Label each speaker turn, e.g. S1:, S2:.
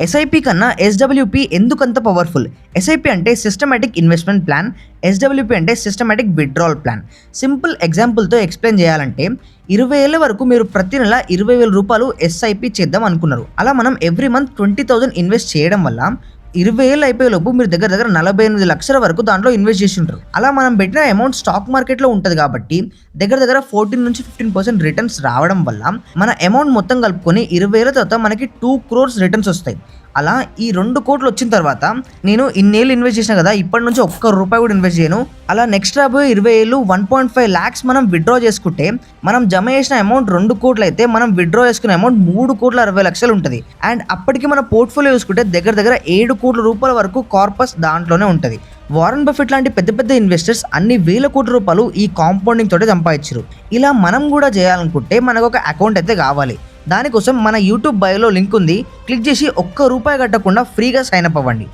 S1: SIP కన్నా SWP ఎందుకంత powerful? SIP అంటే సిస్టమేటిక్ ఇన్వెస్ట్మెంట్ ప్లాన్, ఎస్డబ్ల్యూపి అంటే సిస్టమేటిక్ విత్డ్రావల్ ప్లాన్. సింపుల్ ఎగ్జాంపుల్తో ఎక్స్ప్లెయిన్ చేయాలంటే 20 ఏళ్ల వరకు మీరు ప్రతి నెల 20,000 రూపాయలు ఎస్ఐపి చేద్దాం అనుకున్నారు. అలా మనం ఎవ్రీ మంత్ 20,000 ఇన్వెస్ట్ చేయడం వల్ల 20 ఏళ్ళు అయిపోయేలోపు మీరు దగ్గర 48 లక్షల వరకు దాంట్లో ఇన్వెస్ట్ చేసి ఉంటారు. అలా మనం పెట్టిన అమౌంట్ స్టాక్ మార్కెట్లో ఉంటుంది కాబట్టి దగ్గర 14 నుంచి 15% రిటర్న్స్ రావడం వల్ల మన అమౌంట్ మొత్తం కలుపుకొని 20 ఏళ్ళ తర్వాత మనకి 2 crores రిటర్న్స్ వస్తాయి. అలా ఈ 2 కోట్లు వచ్చిన తర్వాత నేను ఇన్నేళ్ళు ఇన్వెస్ట్ చేసిన కదా, ఇప్పటి నుంచి ఒక్క రూపాయి కూడా ఇన్వెస్ట్ చేయను. అలా నెక్స్ట్ రాబోయే 20 ఏళ్ళు 1.5 lakhs మనం విత్డ్రా చేసుకుంటే మనం జమ చేసిన అమౌంట్ 2 కోట్లు అయితే మనం విత్డ్రా చేసుకునే అమౌంట్ 3,60,00,000 ఉంటుంది. అండ్ అప్పటికి మన పోర్ట్ఫోలియో చూసుకుంటే దగ్గర 7 కోట్ల రూపాయల వరకు కార్పస్ దాంట్లోనే ఉంటుంది. వారన్ బఫెట్ లాంటి పెద్ద ఇన్వెస్టర్స్ అన్ని వేల కోట్ల రూపాయలు ఈ కాంపౌండింగ్ తోటి సంపాదించారు. ఇలా మనం కూడా చేయాలనుకుంటే మనకు ఒక అకౌంట్ అయితే కావాలి. దానికోసం మన యూట్యూబ్ బయోలో లింక్ ఉంది, క్లిక్ చేసి ఒక్క రూపాయి కట్టకుండా ఫ్రీగా సైన్ అప్ అవ్వండి.